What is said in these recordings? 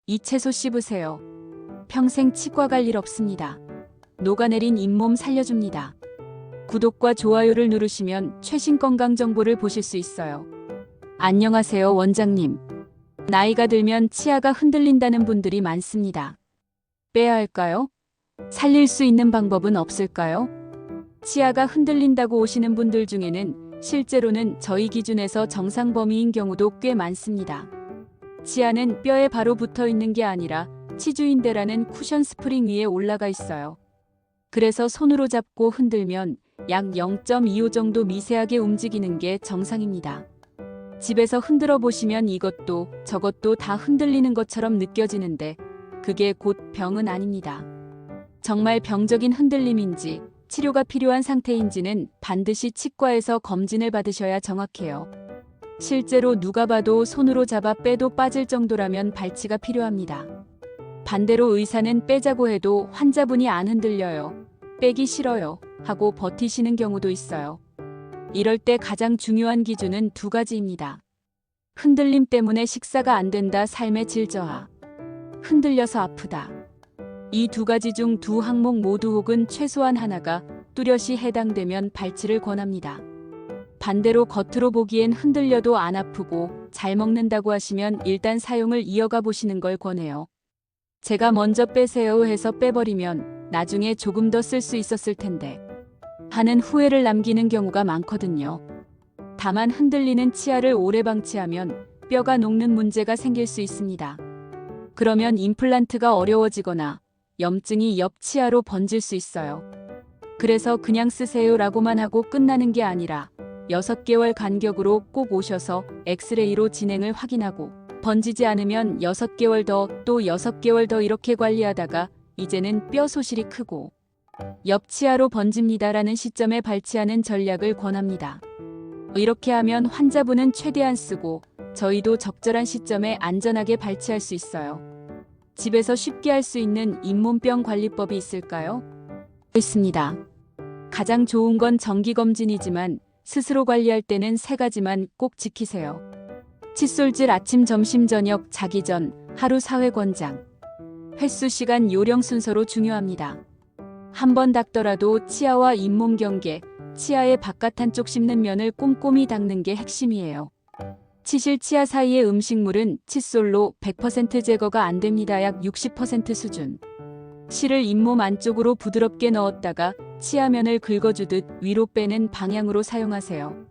이 채소 씹으세요. 평생 치과 갈 일 없습니다. 녹아내린 잇몸 살려줍니다. 구독과 좋아요를 누르시면 최신 건강 정보를 보실 수 있어요. 안녕하세요, 원장님. 나이가 들면 치아가 흔들린다는 분들이 많습니다. 빼야 할까요? 살릴 수 있는 방법은 없을까요? 치아가 흔들린다고 오시는 분들 중에는 실제로는 저희 기준에서 정상 범위인 경우도 꽤 많습니다. 치아는 뼈에 바로 붙어 있는 게 아니라 치주인대라는 쿠션 스프링 위에 올라가 있어요. 그래서 손으로 잡고 흔들면 약 0.25 정도 미세하게 움직이는 게 정상입니다. 집에서 흔들어 보시면 이것도 저것도 다 흔들리는 것처럼 느껴지는데 그게 곧 병은 아닙니다. 정말 병적인 흔들림인지 치료가 필요한 상태인지는 반드시 치과에서 검진을 받으셔야 정확해요. 실제로 누가 봐도 손으로 잡아 빼도 빠질 정도라면 발치가 필요합니다. 반대로 의사는 빼자고 해도 환자분이 안 흔들려요. 빼기 싫어요 하고 버티시는 경우도 있어요. 이럴 때 가장 중요한 기준은 두 가지입니다. 흔들림 때문에 식사가 안 된다, 삶의 질 저하. 흔들려서 아프다. 이 두 가지 중 두 항목 모두 혹은 최소한 하나가 뚜렷이 해당되면 발치를 권합니다. 반대로 겉으로 보기엔 흔들려도 안 아프고 잘 먹는다고 하시면 일단 사용을 이어가 보시는 걸 권해요. 제가 먼저 빼세요 해서 빼버리면 나중에 조금 더 쓸 수 있었을 텐데 하는 후회를 남기는 경우가 많거든요. 다만 흔들리는 치아를 오래 방치하면 뼈가 녹는 문제가 생길 수 있습니다. 그러면 임플란트가 어려워지거나 염증이 옆 치아로 번질 수 있어요. 그래서 그냥 쓰세요라고만 하고 끝나는 게 아니라 6개월 간격으로 꼭 오셔서 엑스레이로 진행을 확인하고 번지지 않으면 6개월 더, 또 6개월 더 이렇게 관리하다가 이제는 뼈 소실이 크고 옆 치아로 번집니다라는 시점에 발치하는 전략을 권합니다. 이렇게 하면 환자분은 최대한 쓰고 저희도 적절한 시점에 안전하게 발치할 수 있어요. 집에서 쉽게 할 수 있는 잇몸병 관리법이 있을까요? 있습니다. 가장 좋은 건 정기검진이지만 스스로 관리할 때는 3가지만 꼭 지키세요. 칫솔질 아침, 점심, 저녁, 자기 전 하루 4회 권장. 횟수, 시간, 요령 순서로 중요합니다. 한 번 닦더라도 치아와 잇몸 경계, 치아의 바깥 한쪽 씹는 면을 꼼꼼히 닦는 게 핵심이에요. 치실 치아 사이의 음식물은 칫솔로 100% 제거가 안 됩니다. 약 60% 수준. 실을 잇몸 안쪽으로 부드럽게 넣었다가 치아면을 긁어주듯 위로 빼는 방향으로 사용하세요.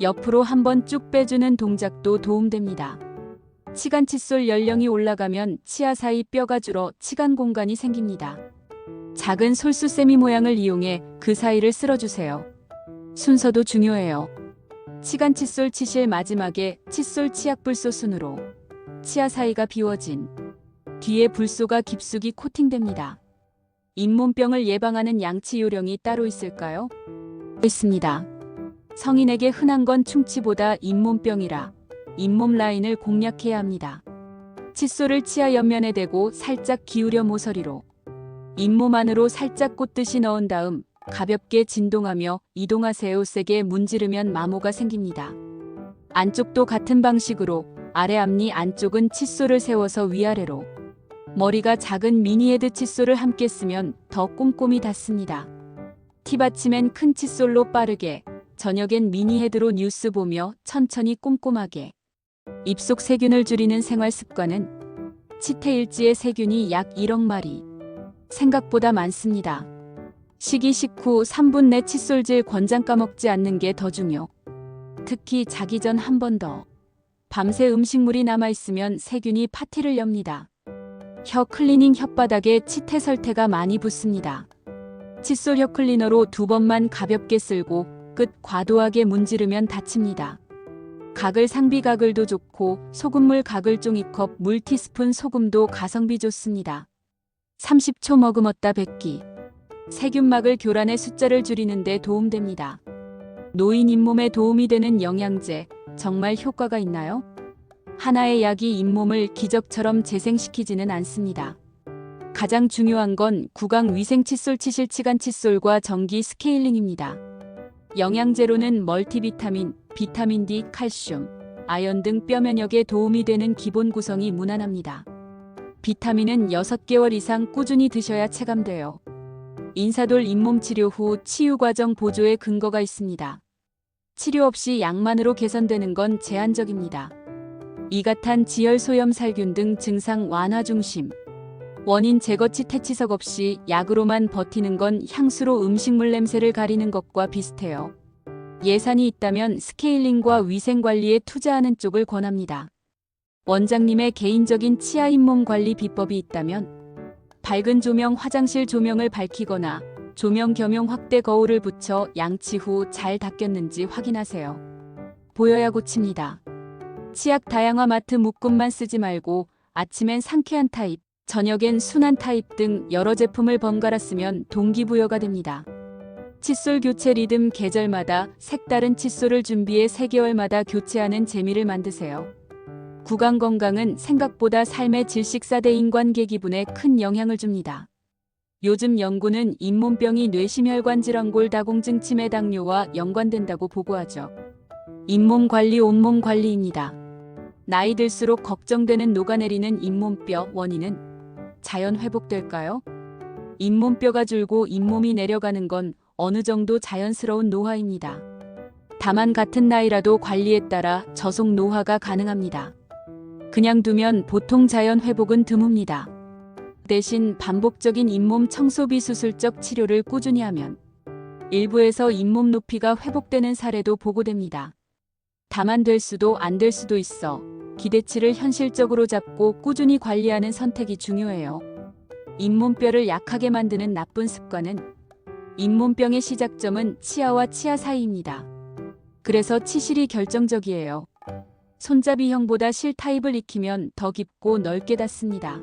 옆으로 한번 쭉 빼주는 동작도 도움됩니다. 치간 칫솔 연령이 올라가면 치아 사이 뼈가 줄어 치간 공간이 생깁니다. 작은 솔수세미 모양을 이용해 그 사이를 쓸어주세요. 순서도 중요해요. 치간 칫솔 치실 마지막에 칫솔 치약불소 순으로 치아 사이가 비워진 뒤에 불소가 깊숙이 코팅됩니다. 잇몸병을 예방하는 양치 요령이 따로 있을까요? 있습니다. 성인에게 흔한 건 충치보다 잇몸병이라 잇몸 라인을 공략해야 합니다. 칫솔을 치아 옆면에 대고 살짝 기울여 모서리로 잇몸 안으로 살짝 꽂듯이 넣은 다음 가볍게 진동하며 이동하세요. 세게 문지르면 마모가 생깁니다. 안쪽도 같은 방식으로 아래 앞니 안쪽은 칫솔을 세워서 위아래로 머리가 작은 미니헤드 칫솔을 함께 쓰면 더 꼼꼼히 닿습니다. 티 받침엔 큰 칫솔로 빠르게, 저녁엔 미니헤드로 뉴스 보며 천천히 꼼꼼하게. 입속 세균을 줄이는 생활 습관은 치태일지의 세균이 약 1억 마리. 생각보다 많습니다. 식이 식후 3분 내 칫솔질 권장 까먹지 않는 게 더 중요. 특히 자기 전 한 번 더. 밤새 음식물이 남아있으면 세균이 파티를 엽니다. 혀 클리닝 혓바닥에 치태 설태가 많이 붙습니다. 칫솔 혀 클리너로 2번만 가볍게 쓸고 끝 과도하게 문지르면 다칩니다. 가글 상비 가글도 좋고 소금물 가글 종이컵 물 티스푼 소금도 가성비 좋습니다. 30초 머금었다 뱉기. 세균막을 교란의 숫자를 줄이는 데 도움됩니다. 노인 잇몸에 도움이 되는 영양제, 정말 효과가 있나요? 하나의 약이 잇몸을 기적처럼 재생시키지는 않습니다. 가장 중요한 건 구강 위생 칫솔 치실 치간 칫솔과 정기 스케일링입니다. 영양제로는 멀티비타민, 비타민 D, 칼슘, 아연 등 뼈 면역에 도움이 되는 기본 구성이 무난합니다. 비타민은 6개월 이상 꾸준히 드셔야 체감돼요. 인사돌 잇몸 치료 후 치유 과정 보조에 근거가 있습니다. 치료 없이 약만으로 개선되는 건 제한적입니다. 이가탄, 지혈, 소염, 살균 등 증상 완화 중심. 원인 제거치 퇴치석 없이 약으로만 버티는 건 향수로 음식물 냄새를 가리는 것과 비슷해요. 예산이 있다면 스케일링과 위생관리에 투자하는 쪽을 권합니다. 원장님의 개인적인 치아 잇몸 관리 비법이 있다면 밝은 조명, 화장실 조명을 밝히거나 조명 겸용 확대 거울을 붙여 양치 후 잘 닦였는지 확인하세요. 보여야 고칩니다. 치약 다양화 마트 묶음만 쓰지 말고 아침엔 상쾌한 타입, 저녁엔 순한 타입 등 여러 제품을 번갈아 쓰면 동기부여가 됩니다. 칫솔 교체 리듬 계절마다 색다른 칫솔을 준비해 3개월마다 교체하는 재미를 만드세요. 구강 건강은 생각보다 삶의 질 식사대 인관계 기분에 큰 영향을 줍니다. 요즘 연구는 잇몸병이 뇌심혈관 질환 골다공증 치매 당뇨와 연관된다고 보고하죠. 잇몸 관리 온몸 관리입니다. 나이 들수록 걱정되는 녹아내리는 잇몸뼈 원인은 자연 회복될까요? 잇몸뼈가 줄고 잇몸이 내려가는 건 어느 정도 자연스러운 노화입니다. 다만 같은 나이라도 관리에 따라 저속 노화가 가능합니다. 그냥 두면 보통 자연 회복은 드뭅니다. 대신 반복적인 잇몸 청소 비수술적 치료를 꾸준히 하면 일부에서 잇몸 높이가 회복되는 사례도 보고됩니다. 다만 될 수도 안 될 수도 있어 기대치를 현실적으로 잡고 꾸준히 관리하는 선택이 중요해요. 잇몸뼈를 약하게 만드는 나쁜 습관은 잇몸병의 시작점은 치아와 치아 사이입니다. 그래서 치실이 결정적이에요. 손잡이형보다 실 타입을 익히면 더 깊고 넓게 닿습니다.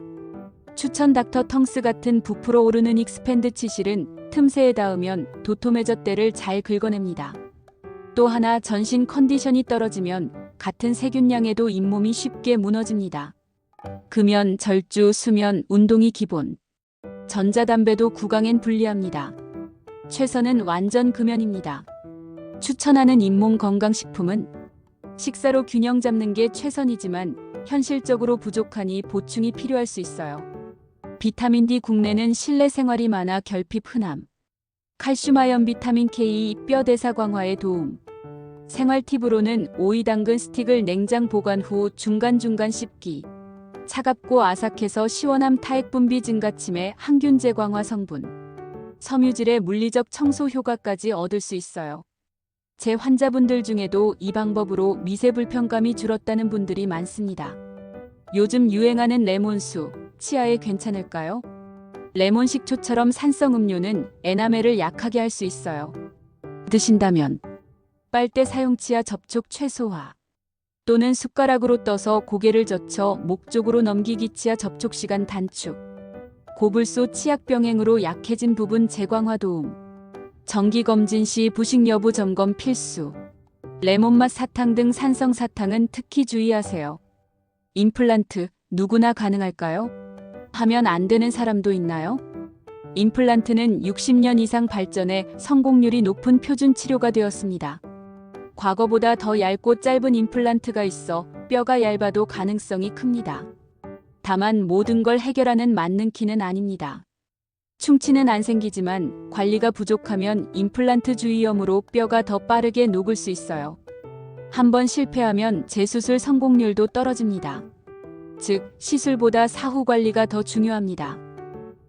추천 닥터 텅스 같은 부풀어 오르는 익스팬드 치실은 틈새에 닿으면 도톰해졌대를 잘 긁어냅니다. 또 하나 전신 컨디션이 떨어지면 같은 세균량에도 잇몸이 쉽게 무너집니다. 금연, 절주, 수면, 운동이 기본. 전자담배도 구강엔 불리합니다. 최선은 완전 금연입니다. 추천하는 잇몸 건강식품은 식사로 균형 잡는 게 최선이지만 현실적으로 부족하니 보충이 필요할 수 있어요. 비타민 D 국내는 실내 생활이 많아 결핍 흔함. 칼슘 아연 비타민 K 뼈 대사 강화에 도움. 생활 팁으로는 오이 당근 스틱을 냉장 보관 후 중간중간 씹기. 차갑고 아삭해서 시원함 타액 분비 증가침에 항균제 강화 성분. 섬유질의 물리적 청소 효과까지 얻을 수 있어요. 제 환자분들 중에도 이 방법으로 미세 불편감이 줄었다는 분들이 많습니다. 요즘 유행하는 레몬수, 치아에 괜찮을까요? 레몬 식초처럼 산성 음료는 에나멜을 약하게 할 수 있어요. 드신다면 빨대 사용 치아 접촉 최소화 또는 숟가락으로 떠서 고개를 젖혀 목 쪽으로 넘기기 치아 접촉 시간 단축 고불소 치약 병행으로 약해진 부분 재광화 도움 정기검진 시 부식 여부 점검 필수 레몬맛 사탕 등 산성 사탕은 특히 주의하세요. 임플란트 누구나 가능할까요? 하면 안 되는 사람도 있나요? 임플란트는 60년 이상 발전해 성공률이 높은 표준 치료가 되었습니다. 과거보다 더 얇고 짧은 임플란트가 있어 뼈가 얇아도 가능성이 큽니다. 다만 모든 걸 해결하는 맞는 키는 아닙니다. 충치는 안 생기지만 관리가 부족하면 임플란트 주위염으로 뼈가 더 빠르게 녹을 수 있어요. 한번 실패하면 재수술 성공률도 떨어집니다. 즉, 시술보다 사후 관리가 더 중요합니다.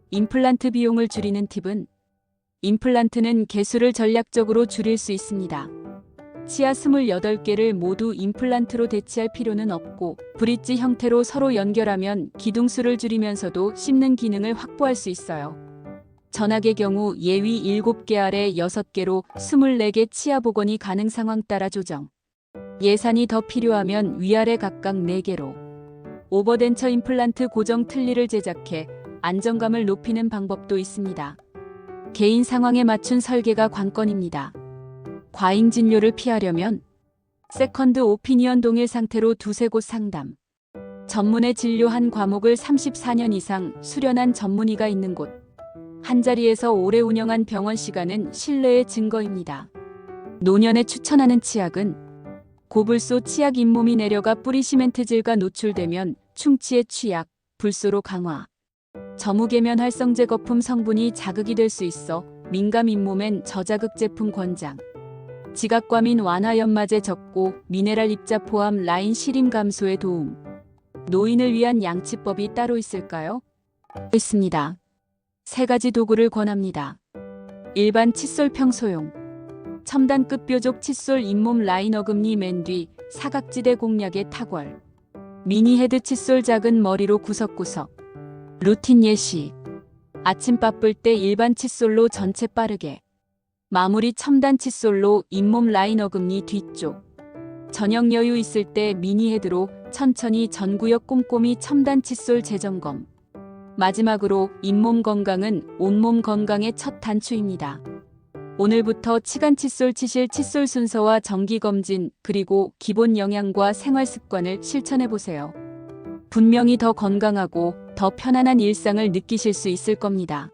임플란트 비용을 줄이는 팁은 임플란트는 개수를 전략적으로 줄일 수 있습니다. 치아 28개를 모두 임플란트로 대치할 필요는 없고 브릿지 형태로 서로 연결하면 기둥수를 줄이면서도 씹는 기능을 확보할 수 있어요. 전학의 경우 예위 7개 아래 6개로 24개 치아 복원이 가능 상황 따라 조정. 예산이 더 필요하면 위아래 각각 4개로. 오버덴처 임플란트 고정 틀니를 제작해 안정감을 높이는 방법도 있습니다. 개인 상황에 맞춘 설계가 관건입니다. 과잉 진료를 피하려면 세컨드 오피니언 동일 상태로 두세 곳 상담. 전문의 진료 한 과목을 34년 이상 수련한 전문의가 있는 곳. 한자리에서 오래 운영한 병원 시간은 신뢰의 증거입니다. 노년에 추천하는 치약은 고불소 치약 잇몸이 내려가 뿌리 시멘트질과 노출되면 충치에 취약, 불소로 강화. 저무계면 활성제 거품 성분이 자극이 될 수 있어 민감 잇몸엔 저자극 제품 권장. 지각과민 완화 연마제 적고 미네랄 입자 포함 라인 시림 감소에 도움. 노인을 위한 양치법이 따로 있을까요? 있습니다. 3가지 도구를 권합니다. 일반 칫솔 평소용. 첨단급 뾰족 칫솔 잇몸 라인 어금니 맨 뒤 사각지대 공략의 탁월. 미니 헤드 칫솔 작은 머리로 구석구석. 루틴 예시. 아침 바쁠 때 일반 칫솔로 전체 빠르게. 마무리 첨단 칫솔로 잇몸 라인 어금니 뒤쪽. 저녁 여유 있을 때 미니 헤드로 천천히 전 구역 꼼꼼히 첨단 칫솔 재점검. 마지막으로 잇몸 건강은 온몸 건강의 첫 단추입니다. 오늘부터 치간 칫솔 치실 칫솔 순서와 정기 검진 그리고 기본 영양과 생활 습관을 실천해 보세요. 분명히 더 건강하고 더 편안한 일상을 느끼실 수 있을 겁니다.